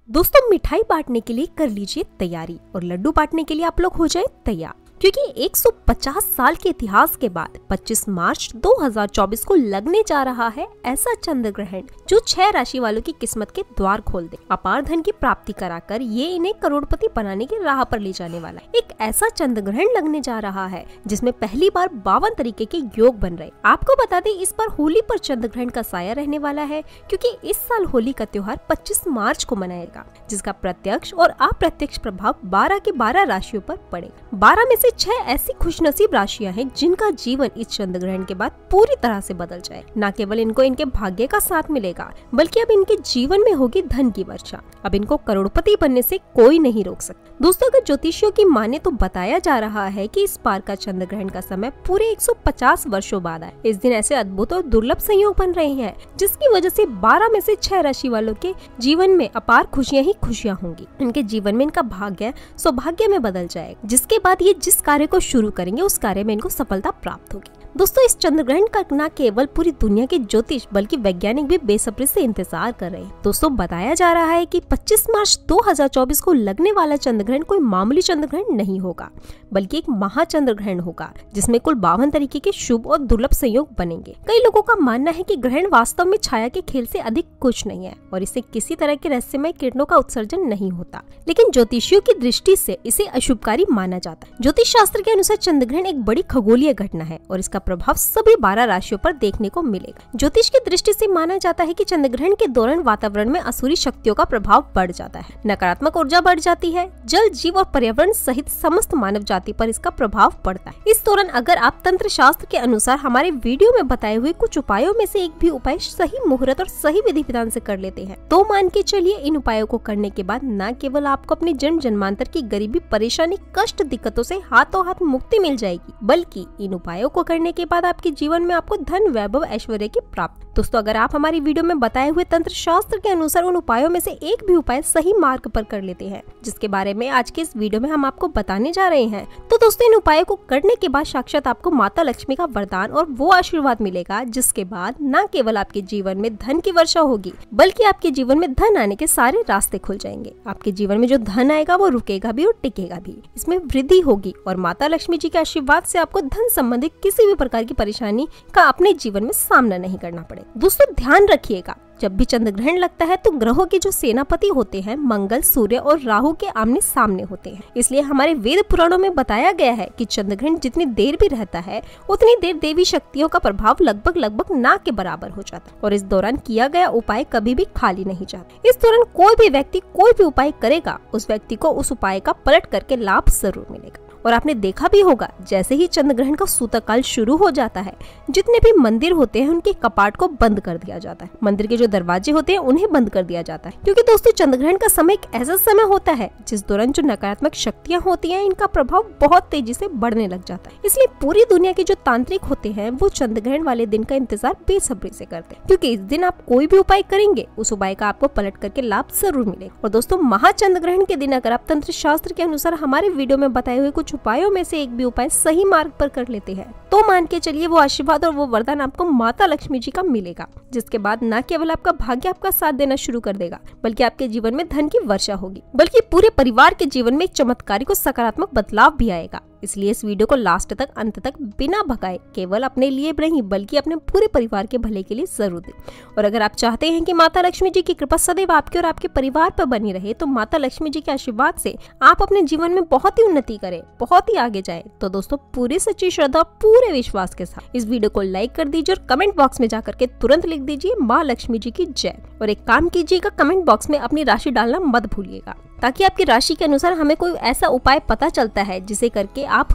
दोस्तों, मिठाई बांटने के लिए कर लीजिए तैयारी और लड्डू बांटने के लिए आप लोग हो जाए तैयार, क्योंकि 150 साल के इतिहास के बाद 25 मार्च 2024 को लगने जा रहा है ऐसा चंद्र ग्रहण जो 6 राशि वालों की किस्मत के द्वार खोल दे। अपार धन की प्राप्ति कराकर ये इन्हें करोड़पति बनाने की राह पर ले जाने वाला है। एक ऐसा चंद्र ग्रहण लगने जा रहा है जिसमें पहली बार 52 तरीके के योग बन रहे। आपको बता दें, इस बार होली पर चंद्र ग्रहण का साया रहने वाला है, क्योंकि इस साल होली का त्योहार 25 मार्च को मनाएगा, जिसका प्रत्यक्ष और अप्रत्यक्ष प्रभाव 12 के 12 राशियों पर पड़ेगा। 12 में से 6 ऐसी खुशनसीब राशियां हैं जिनका जीवन इस चंद्र ग्रहण के बाद पूरी तरह से बदल जाए। न केवल इनको इनके भाग्य का साथ मिलेगा, बल्कि अब इनके जीवन में होगी धन की वर्षा। अब इनको करोड़पति बनने से कोई नहीं रोक सकता। दोस्तों, अगर ज्योतिषियों की माने तो बताया जा रहा है कि इस बार का चंद्र ग्रहण का समय पूरे 150 वर्षों बाद आए। इस दिन ऐसे अद्भुत और दुर्लभ संयोग बन रहे हैं जिसकी वजह से 12 में से 6 राशि वालों के जीवन में अपार खुशियां ही खुशियां होंगी। इनके जीवन में इनका भाग्य सौभाग्य में बदल जाएगा, जिसके बाद ये जिस कार्य को शुरू करेंगे उस कार्य में इनको सफलता प्राप्त होगी। दोस्तों, इस चंद्र ग्रहण का न केवल पूरी दुनिया के ज्योतिष बल्कि वैज्ञानिक भी बेसब्री से इंतजार कर रहे हैं। दोस्तों, बताया जा रहा है कि 25 मार्च 2024 को लगने वाला चंद्र ग्रहण कोई मामूली चंद्र ग्रहण नहीं होगा, बल्कि एक महाचंद्र ग्रहण होगा जिसमें कुल 52 तरीके के शुभ और दुर्लभ संयोग बनेंगे। कई लोगों का मानना है कि ग्रहण वास्तव में छाया के खेल से अधिक कुछ नहीं है और इससे किसी तरह के रहस्यमय किरणों का उत्सर्जन नहीं होता, लेकिन ज्योतिषियों की दृष्टि से इसे अशुभकारी माना जाता है। ज्योतिष शास्त्र के अनुसार चंद्र ग्रहण एक बड़ी खगोलीय घटना है और इसका प्रभाव सभी 12 राशियों पर देखने को मिलेगा। ज्योतिष की दृष्टि से माना जाता है कि चंद्र ग्रहण के दौरान वातावरण में असुरी शक्तियों का प्रभाव बढ़ जाता है, नकारात्मक ऊर्जा बढ़ जाती है, जल जीव और पर्यावरण सहित समस्त मानव जाति पर इसका प्रभाव पड़ता है। इस दौरान अगर आप तंत्र शास्त्र के अनुसार हमारे वीडियो में बताए हुए कुछ उपायों में से एक भी उपाय सही मुहूर्त और सही विधि विधान से कर लेते हैं तो मान के चलिए इन उपायों को करने के बाद न केवल आपको अपनी जन्म जन्मांतर की गरीबी, परेशानी, कष्ट, दिक्कतों से हाथों हाथ मुक्ति मिल जाएगी, बल्कि इन उपायों को करने के बाद आपके जीवन में आपको धन, वैभव, ऐश्वर्य की प्राप्ति। दोस्तों, अगर आप हमारी वीडियो में बताए हुए तंत्र शास्त्र के अनुसार उन उपायों में से एक भी उपाय सही मार्ग पर कर लेते हैं, जिसके बारे में आज के इस वीडियो में हम आपको बताने जा रहे हैं, तो दोस्तों इन उपायों को करने के बाद साक्षात आपको माता लक्ष्मी का वरदान और वो आशीर्वाद मिलेगा, जिसके बाद न केवल आपके जीवन में धन की वर्षा होगी, बल्कि आपके जीवन में धन आने के सारे रास्ते खुल जाएंगे। आपके जीवन में जो धन आएगा वो रुकेगा भी और टिकेगा भी, इसमें वृद्धि होगी और माता लक्ष्मी जी के आशीर्वाद से आपको धन संबंधित किसी भी प्रकार की परेशानी का अपने जीवन में सामना नहीं करना पड़े। दोस्तों, ध्यान रखिएगा, जब भी चंद्र ग्रहण लगता है तो ग्रहों के जो सेनापति होते हैं मंगल, सूर्य और राहु के आमने सामने होते हैं। इसलिए हमारे वेद पुराणों में बताया गया है कि चंद्र ग्रहण जितनी देर भी रहता है उतनी देर देवी शक्तियों का प्रभाव लगभग ना के बराबर हो जाता है और इस दौरान किया गया उपाय कभी भी खाली नहीं जाता। इस दौरान कोई भी व्यक्ति कोई भी उपाय करेगा, उस व्यक्ति को उस उपाय का पलट करके लाभ जरूर मिलेगा। और आपने देखा भी होगा, जैसे ही चंद्र ग्रहण का सूतकाल शुरू हो जाता है, जितने भी मंदिर होते हैं उनके कपाट को बंद कर दिया जाता है। मंदिर के जो दरवाजे होते हैं उन्हें बंद कर दिया जाता है, क्योंकि दोस्तों चंद्र ग्रहण का समय एक ऐसा समय होता है जिस दौरान जो नकारात्मक शक्तियां होती हैं इनका प्रभाव बहुत तेजी से बढ़ने लग जाता है। इसलिए पूरी दुनिया के जो तांत्रिक होते हैं वो चंद्र ग्रहण वाले दिन का इंतजार बेसब्री से करते हैं, क्योंकि इस दिन आप कोई भी उपाय करेंगे उस उपाय का आपको पलट करके लाभ जरूर मिलेगा। और दोस्तों, महाचंद्र ग्रहण के दिन अगर आप तंत्र शास्त्र के अनुसार हमारे वीडियो में बताए हुए कुछ उपायों में से एक भी उपाय सही मार्ग पर कर लेते हैं तो मान के चलिए वो आशीर्वाद और वो वरदान आपको माता लक्ष्मी जी का मिलेगा, जिसके बाद न केवल आपका भाग्य आपका साथ देना शुरू कर देगा, बल्कि आपके जीवन में धन की वर्षा होगी, बल्कि पूरे परिवार के जीवन में एक चमत्कारिक और सकारात्मक बदलाव भी आएगा। इसलिए इस वीडियो को लास्ट तक, अंत तक बिना भगाए केवल अपने लिए नहीं बल्कि अपने पूरे परिवार के भले के लिए जरूर दें। और अगर आप चाहते हैं कि माता लक्ष्मी जी की कृपा सदैव आपके और आपके परिवार पर बनी रहे, तो माता लक्ष्मी जी के आशीर्वाद से आप अपने जीवन में बहुत ही उन्नति करें, बहुत ही आगे जाए, तो दोस्तों पूरी सच्ची श्रद्धा, पूरे विश्वास के साथ इस वीडियो को लाइक कर दीजिए और कमेंट बॉक्स में जाकर के तुरंत लिख दीजिए माँ लक्ष्मी जी की जय। और एक काम कीजिएगा, कमेंट बॉक्स में अपनी राशि डालना मत भूलिएगा, ताकि आपकी राशि के अनुसार हमें कोई ऐसा उपाय पता चलता है जिसे करके आप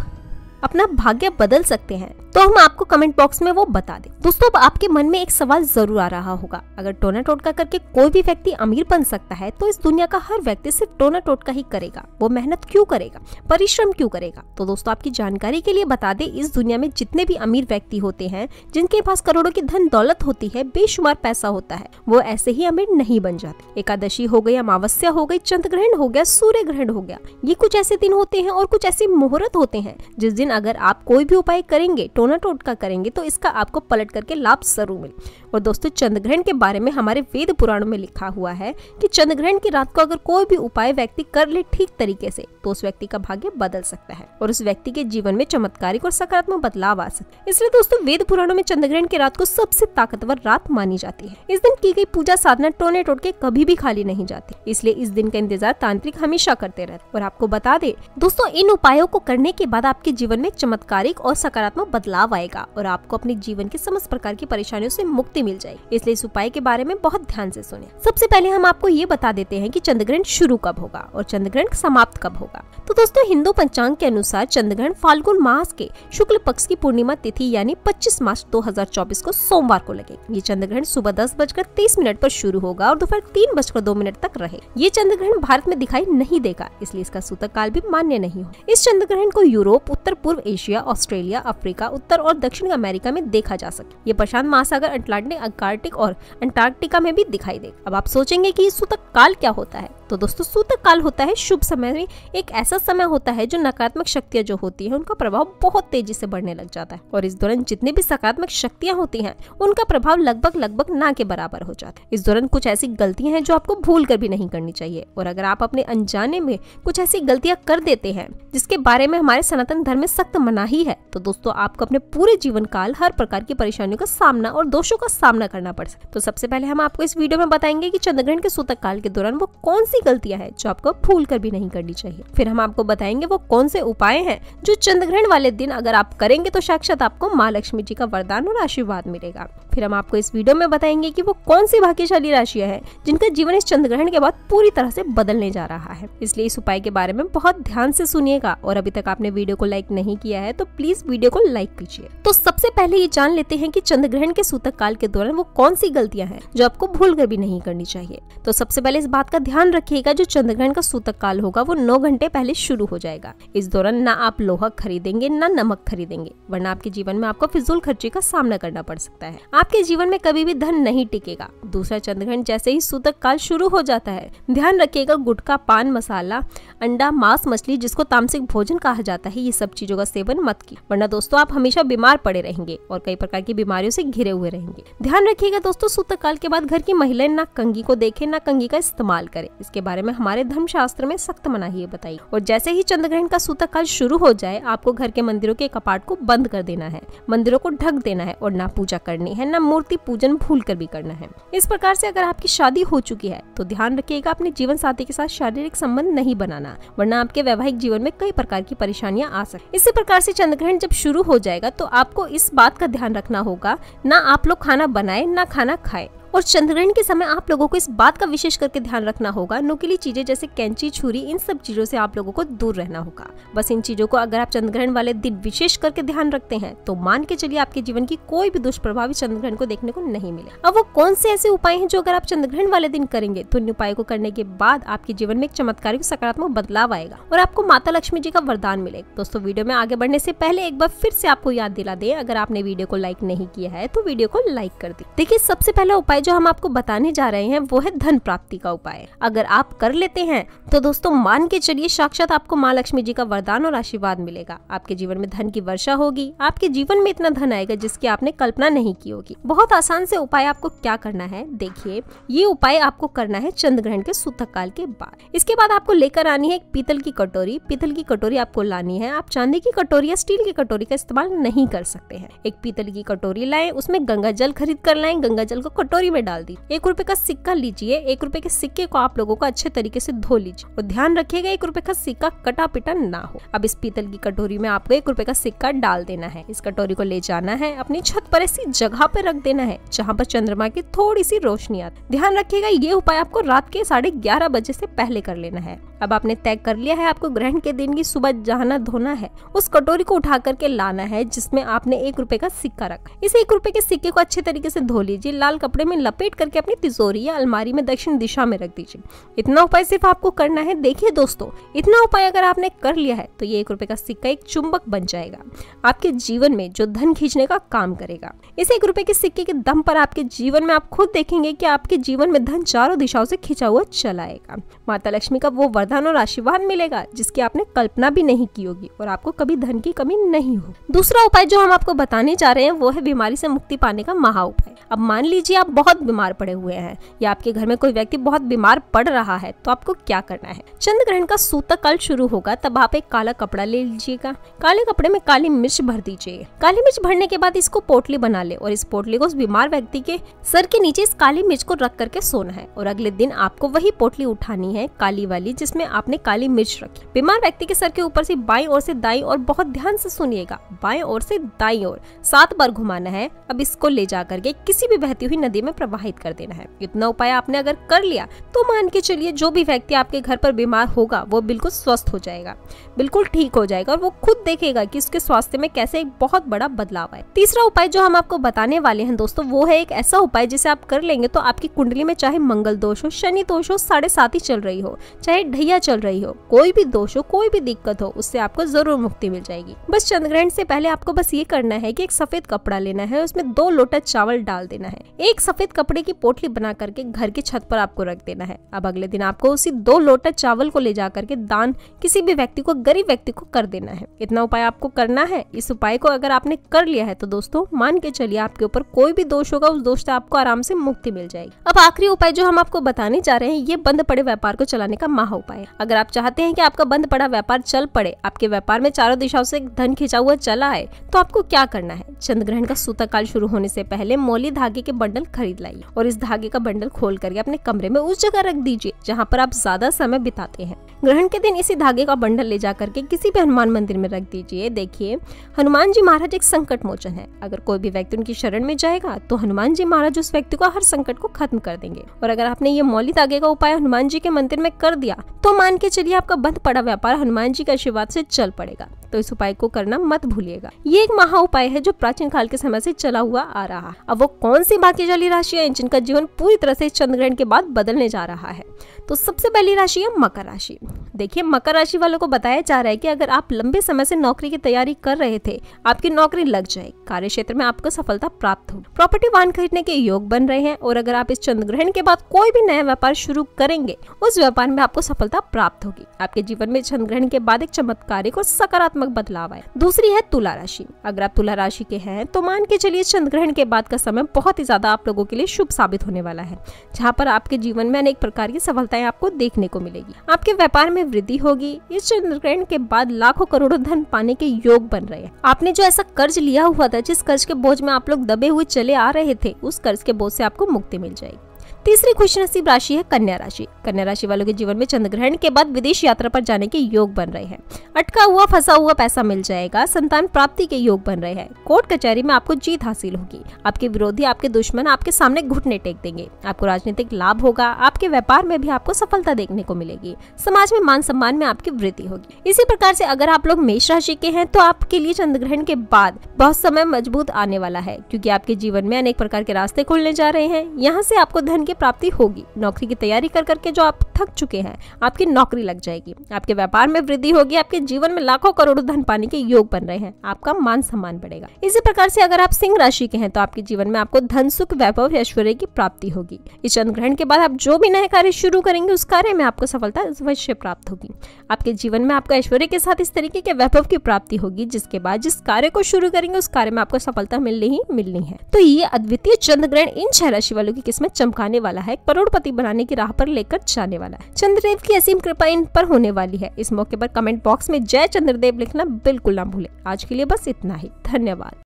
अपना भाग्य बदल सकते हैं, तो हम आपको कमेंट बॉक्स में वो बता दें। दोस्तों, अब आपके मन में एक सवाल जरूर आ रहा होगा, अगर टोना टोटका करके कोई भी व्यक्ति अमीर बन सकता है तो इस दुनिया का हर व्यक्ति सिर्फ टोना टोटका ही करेगा, वो मेहनत क्यों करेगा, परिश्रम क्यों करेगा? तो दोस्तों, आपकी जानकारी के लिए बता दें, इस दुनिया में जितने भी अमीर व्यक्ति होते हैं, जिनके पास करोड़ों की धन दौलत होती है, बेशुमार पैसा होता है, वो ऐसे ही अमीर नहीं बन जाते। एकादशी हो गई, अमावस्या हो गई, चंद्र ग्रहण हो गया, सूर्य ग्रहण हो गया, ये कुछ ऐसे दिन होते हैं और कुछ ऐसे मुहूर्त होते हैं जिस दिन अगर आप कोई भी उपाय करेंगे, टोना टोटका करेंगे तो इसका आपको पलट करके लाभ जरूर मिले। और दोस्तों चंद्रग्रहण के बारे में हमारे वेद पुराणों में लिखा हुआ है कि चंद्रग्रहण की रात को अगर कोई भी उपाय व्यक्ति कर ले ठीक तरीके से तो उस व्यक्ति का भाग्य बदल सकता है और उस व्यक्ति के जीवन में चमत्कारिक और सकारात्मक बदलाव आ सकते हैं। इसलिए दोस्तों वेद पुराणों में चंद्रग्रहण की रात को सबसे ताकतवर रात मानी जाती है। इस दिन की गई पूजा साधना टोने टोटके कभी भी खाली नहीं जाती, इसलिए इस दिन का इंतजार तांत्रिक हमेशा करते रहते। और आपको बता दे दोस्तों इन उपायों को करने के बाद आपके जीवन में चमत्कारिक और सकारात्मक बदलाव आएगा और आपको अपने जीवन की समस्त प्रकार की परेशानियों से मुक्ति मिल जाएगी। इसलिए इस उपाय के बारे में बहुत ध्यान से सुने। सबसे पहले हम आपको ये बता देते हैं कि चंद्रग्रहण शुरू कब होगा और चंद्रग्रहण समाप्त कब होगा। तो दोस्तों हिंदू पंचांग के अनुसार चंद्रग्रहण फाल्गुन मास के शुक्ल पक्ष की पूर्णिमा तिथि यानी 25 मार्च 2024 को सोमवार को लगेगा। ये चंद्रग्रहण सुबह 10:30 पर शुरू होगा और दोपहर 3:02 तक रहे। ये चंद्रग्रहण भारत में दिखाई नहीं देगा, इसलिए इसका सूतक काल भी मान्य नहीं हो। इस चंद्रग्रहण को यूरोप, उत्तर पूर्व एशिया, ऑस्ट्रेलिया, अफ्रीका, उत्तर और दक्षिण अमेरिका में देखा जा सके। ये प्रशांत महासागर, अटलांटिक, अंटार्कटिक और अंटार्कटिका में भी दिखाई देगा। अब आप सोचेंगे कि सूतक काल क्या होता है, तो दोस्तों सूतक काल होता है शुभ समय में एक ऐसा समय होता है जो नकारात्मक शक्तियां जो होती हैं उनका प्रभाव बहुत तेजी से बढ़ने लग जाता है और इस दौरान जितने भी सकारात्मक शक्तियां होती हैं उनका प्रभाव लगभग ना के बराबर हो जाता है। इस दौरान कुछ ऐसी गलतियां हैं जो आपको भूल कर भी नहीं करनी चाहिए और अगर आप अपने अनजाने में कुछ ऐसी गलतियां कर देते हैं जिसके बारे में हमारे सनातन धर्म में सख्त मनाही है तो दोस्तों आपको अपने पूरे जीवन काल हर प्रकार की परेशानियों का सामना और दोषों का सामना करना पड़ सकता है। तो सबसे पहले हम आपको इस वीडियो में बताएंगे कि चंद्रग्रहण के सूतक काल के दौरान वो कौन सी गलतियां हैं जो आपको भूल कर भी नहीं करनी चाहिए। फिर हम आपको बताएंगे वो कौन से उपाय हैं जो चंद्रग्रहण वाले दिन अगर आप करेंगे तो साक्षात आपको माँ लक्ष्मी जी का वरदान और आशीर्वाद मिलेगा। फिर हम आपको इस वीडियो में बताएंगे कि वो कौन सी भाग्यशाली राशियां हैं जिनका जीवन इस चंद्रग्रहण के बाद पूरी तरह से बदलने जा रहा है। इसलिए इस उपाय के बारे में बहुत ध्यान से सुनिएगा और अभी तक आपने वीडियो को लाइक नहीं किया है तो प्लीज वीडियो को लाइक कीजिए। तो सबसे पहले ये जान लेते हैं कि चंद्रग्रहण के सूतक काल के दौरान वो कौन सी गलतियां हैं जो आपको भूल कर भी नहीं करनी चाहिए। तो सबसे पहले इस बात का ध्यान रखिएगा जो चंद्रग्रहण का सूतक काल होगा वो 9 घंटे पहले शुरू हो जाएगा। इस दौरान ना आप लोहा खरीदेंगे ना नमक खरीदेंगे वरना आपके जीवन में आपको फिजूल खर्ची का सामना करना पड़ सकता है। आपके जीवन में कभी भी धन नहीं टिकेगा। दूसरा चंद्रग्रहण जैसे ही सूतक काल शुरू हो जाता है ध्यान रखिएगा गुटखा, पान मसाला, अंडा, मांस, मछली जिसको तामसिक भोजन कहा जाता है ये सब चीजों का सेवन मत कीजिए वरना दोस्तों आप हमेशा बीमार पड़े रहेंगे और कई प्रकार की बीमारियों से घिरे हुए रहेंगे। ध्यान रखिएगा दोस्तों सूतक काल के बाद घर की महिलाएं ना कंघी को देखें ना कंघी का इस्तेमाल करें। इसके बारे में हमारे धर्मशास्त्र में सख्त मनाही बताई। और जैसे ही चंद्रग्रहण का सूतक काल शुरू हो जाए आपको घर के मंदिरों के कपाट को बंद कर देना है, मंदिरों को ढक देना है और ना पूजा करनी है ना मूर्ति पूजन भूल कर भी करना है। इस प्रकार से अगर आपकी शादी हो चुकी है तो ध्यान रखिएगा अपने जीवन साथी के साथ शारीरिक संबंध नहीं बनाना वरना आपके वैवाहिक जीवन में कई प्रकार की परेशानियां आ सकती। इसी प्रकार से चंद्रग्रहण जब शुरू हो जाएगा तो आपको इस बात का ध्यान रखना होगा ना आप लोग खाना बनाए ना खाना खाए। और चंद्रग्रहण के समय आप लोगों को इस बात का विशेष करके ध्यान रखना होगा नुकीली चीजें जैसे कैंची, छुरी इन सब चीजों से आप लोगों को दूर रहना होगा। बस इन चीजों को अगर आप चंद्रग्रहण वाले दिन विशेष करके ध्यान रखते हैं तो मान के चलिए आपके जीवन की कोई भी दुष्प्रभाव चंद्रग्रहण को देखने को नहीं मिले। अब वो कौन से ऐसे उपाय हैं जो अगर आप चंद्रग्रहण वाले दिन करेंगे तो इन उपायों को करने के बाद आपके जीवन में एक चमत्कारिक सकारात्मक बदलाव आएगा और आपको माता लक्ष्मी जी का वरदान मिलेगा। दोस्तों वीडियो में आगे बढ़ने से पहले एक बार फिर से आपको याद दिला दे अगर आपने वीडियो को लाइक नहीं किया है तो वीडियो को लाइक कर दे। देखिए सबसे पहला उपाय जो हम आपको बताने जा रहे हैं वो है धन प्राप्ति का उपाय। अगर आप कर लेते हैं तो दोस्तों मान के चलिए साक्षात आपको माँ लक्ष्मी जी का वरदान और आशीर्वाद मिलेगा। आपके जीवन में धन की वर्षा होगी, आपके जीवन में इतना धन आएगा जिसकी आपने कल्पना नहीं की होगी। बहुत आसान से उपाय आपको क्या करना है देखिए, ये उपाय आपको करना है चंद्रग्रहण के सूतक काल के बाद। इसके बाद आपको लेकर आनी है एक पीतल की कटोरी। पीतल की कटोरी आपको लानी है, आप चांदी की कटोरी या स्टील की कटोरी का इस्तेमाल नहीं कर सकते हैं। एक पीतल की कटोरी लाएं, उसमें गंगा जल खरीद कर लाएं, गंगा जल को कटोरी में डाल दी। 1 रुपए का सिक्का लीजिए, 1 रुपए के सिक्के को आप लोगों को अच्छे तरीके से धो लीजिए और ध्यान रखिएगा 1 रुपए का सिक्का कटा पिटा ना हो। अब इस पीतल की कटोरी में आपको 1 रुपए का सिक्का डाल देना है। इस कटोरी को ले जाना है, अपनी छत पर ऐसी जगह पर रख देना है जहाँ पर चंद्रमा की थोड़ी सी रोशनी आती। ध्यान रखिएगा ये उपाय आपको रात के 11:30 बजे से पहले कर लेना है। अब आपने तय कर लिया है आपको ग्रहण के दिन की सुबह जहाना धोना है, उस कटोरी को उठा करके लाना है जिसमें आपने 1 रुपए का सिक्का रखा। इस 1 रुपए के सिक्के को अच्छे तरीके से धो लीजिए, लाल कपड़े में लपेट करके अपनी तिजोरी या अलमारी में दक्षिण दिशा में रख दीजिए। इतना उपाय सिर्फ आपको करना है। देखिए दोस्तों, इतना उपाय अगर आपने कर लिया है तो ये 1 रुपए का सिक्का एक चुंबक बन जाएगा, आपके जीवन में जो धन खींचने का काम करेगा। इस 1 रुपए के सिक्के के दम पर आपके जीवन में आप खुद देखेंगे कि आपके जीवन में धन चारों दिशाओं से खिंचा हुआ चला आएगा। माता लक्ष्मी का वो वरदान और आशीर्वाद मिलेगा जिसकी आपने कल्पना भी नहीं की होगी और आपको कभी धन की कमी नहीं हो। दूसरा उपाय जो हम आपको बताने जा रहे हैं वो है बीमारी से मुक्ति पाने का महा उपाय। अब मान लीजिए आप बहुत बीमार पड़े हुए हैं या आपके घर में कोई व्यक्ति बहुत बीमार पड़ रहा है, तो आपको क्या करना है। चंद्र ग्रहण का सूतक काल शुरू होगा, तब आप एक काला कपड़ा ले लीजिएगा। काले कपड़े में काली मिर्च भर दीजिए। काली मिर्च भरने के बाद इसको पोटली बना ले और इस पोटली को उस बीमार व्यक्ति के सर के नीचे इस काली मिर्च को रख करके सोना है और अगले दिन आपको वही पोटली उठानी है, काली वाली जिसमें आपने काली मिर्च रखी। बीमार व्यक्ति के सर के ऊपर से बाईं ओर से दाईं ओर, बहुत ध्यान से सुनिएगा, बाईं ओर से दाईं ओर 7 बार घुमाना है। अब इसको ले जा करके किसी भी बहती हुई नदी में प्रवाहित कर देना है। इतना उपाय आपने अगर कर लिया तो मान के चलिए जो भी व्यक्ति आपके घर पर बीमार होगा वो बिल्कुल स्वस्थ हो जाएगा, बिल्कुल ठीक हो जाएगा और वो खुद देखेगा कि उसके स्वास्थ्य में कैसे एक बहुत बड़ा बदलाव आए। तीसरा उपाय जो हम आपको बताने वाले हैं दोस्तों, वो है एक ऐसा उपाय जिसे आप कर लेंगे तो आपकी कुंडली में चाहे मंगल दोष हो, शनि दोष हो, 7.5 चल रही हो, चाहे ढैया चल रही हो, कोई भी दोष हो, कोई भी दिक्कत हो, उससे आपको जरूर मुक्ति मिल जाएगी। बस चंद्रग्रहण से पहले आपको बस ये करना है कि एक सफेद कपड़ा लेना है, उसमें 2 लोटा चावल डाल देना है। एक सफेद कपड़े की पोटली बना करके घर की छत पर आपको रख देना है। अब अगले दिन आपको उसी 2 लोटा चावल को ले जा करके दान किसी भी व्यक्ति को, गरीब व्यक्ति को कर देना है। इतना उपाय आपको करना है। इस उपाय को अगर आपने कर लिया है तो दोस्तों मान के चलिए आपके ऊपर कोई भी दोष होगा, उस दोष से आपको आराम से मुक्ति मिल जाएगी। अब आखिरी उपाय जो हम आपको बताने जा रहे हैं, ये बंद पड़े व्यापार को चलाने का महा उपाय है। अगर आप चाहते हैं कि आपका बंद पड़ा व्यापार चल पड़े, आपके व्यापार में चारों दिशाओं से धन खिंचा हुआ चला है, तो आपको क्या करना है। चंद्रग्रहण का सूतक काल शुरू होने से पहले मौली धागे के बंडल खरीद लाइए और इस धागे का बंडल खोल करके अपने कमरे में उस जगह रख दीजिए जहाँ पर आप ज्यादा समय बिताते हैं। ग्रहण के दिन इसी धागे का बंडल ले जा करके किसी भी हनुमान मंदिर में रख दीजिए। देखिए, हनुमान जी महाराज एक संकट मोचन है। अगर कोई भी व्यक्ति उनकी शरण में जाएगा तो हनुमान जी महाराज उस व्यक्ति को हर संकट को खत्म कर देंगे। और अगर आपने ये मौली धागे का उपाय हनुमान जी के मंदिर में कर दिया तो मान के चलिए आपका बंद पड़ा व्यापार हनुमान जी के आशीर्वाद से चल पड़ेगा। तो इस उपाय को करना मत भूलिएगा। ये एक महा उपाय है जो प्राचीन काल के समय से चला हुआ आ रहा है। अब वो कौन सी भाग्यशाली राशि है जिनका जीवन पूरी तरह से चंद्रग्रहण के बाद बदलने जा रहा है। तो सबसे पहली राशि है मकर राशि। देखिए, मकर राशि वालों को बताया जा रहा है कि अगर आप लंबे समय से नौकरी की तैयारी कर रहे थे, आपकी नौकरी लग जाएगी, कार्य क्षेत्र में आपको सफलता प्राप्त होगी, प्रॉपर्टी वाहन खरीदने के योग बन रहे हैं और अगर आप इस चंद्रग्रहण के बाद कोई भी नया व्यापार शुरू करेंगे, उस व्यापार में आपको सफलता प्राप्त होगी। आपके जीवन में चंद्रग्रहण के बाद एक चमत्कारिक और सकारात्मक बदलाव आए। दूसरी है तुला राशि। अगर आप तुला राशि के हैं तो मान के चलिए चंद्रग्रहण के बाद का समय बहुत ही ज्यादा आप लोगों के लिए शुभ साबित होने वाला है, जहाँ पर आपके जीवन में अनेक प्रकार की सफलताएं आपको देखने को मिलेगी। आपके व्यापार में वृद्धि होगी। इस चंद्रग्रहण के बाद लाखों करोड़ों धन पाने के योग बन रहे हैं। आपने जो ऐसा कर्ज लिया हुआ था, जिस कर्ज के बोझ में आप लोग दबे हुए चले आ रहे थे, उस कर्ज के बोझ से आपको मुक्ति मिल जाएगी। तीसरी खुशनसीब राशि है कन्या राशि। कन्या राशि वालों के जीवन में चंद्रग्रहण के बाद विदेश यात्रा पर जाने के योग बन रहे हैं। अटका हुआ फंसा हुआ पैसा मिल जाएगा। संतान प्राप्ति के योग बन रहे हैं। कोर्ट कचहरी में आपको जीत हासिल होगी। आपके विरोधी, आपके दुश्मन आपके सामने घुटने टेक देंगे। आपको राजनीतिक लाभ होगा। आपके व्यापार में भी आपको सफलता देखने को मिलेगी। समाज में मान सम्मान में आपकी वृद्धि होगी। इसी प्रकार से अगर आप लोग मेष राशि के हैं तो आपके लिए चंद्रग्रहण के बाद बहुत समय मजबूत आने वाला है, क्योंकि आपके जीवन में अनेक प्रकार के रास्ते खुलने जा रहे हैं। यहाँ से आपको धन प्राप्ति होगी। नौकरी की तैयारी कर करके जो आप थक चुके हैं, आपकी नौकरी लग जाएगी। आपके व्यापार में वृद्धि होगी। आपके जीवन में लाखों करोड़ों धन पाने के योग बन रहे हैं। आपका मान सम्मान बढ़ेगा। इसी प्रकार से अगर आप सिंह राशि के हैं तो आपके जीवन में आपको धन, सुख, वैभव, ऐश्वर्य की प्राप्ति होगी। इस चंद्रग्रहण के बाद आप जो भी नए कार्य शुरू करेंगे, उस कार्य में आपको सफलता अवश्य प्राप्त होगी। आपके जीवन में आपको ऐश्वर्य के साथ इस तरीके के वैभव की प्राप्ति होगी, जिसके बाद जिस कार्य को शुरू करेंगे उस कार्य में आपको सफलता मिलनी ही मिलनी है। तो ये अद्वितीय चंद्रग्रहण इन 6 राशि वालों की किस्मत चमकाने वाला है, करोड़पति बनाने की राह पर लेकर जाने वाला है। चंद्रदेव की असीम कृपा इन पर होने वाली है। इस मौके पर कमेंट बॉक्स में जय चंद्रदेव लिखना बिल्कुल ना भूलें। आज के लिए बस इतना ही। धन्यवाद।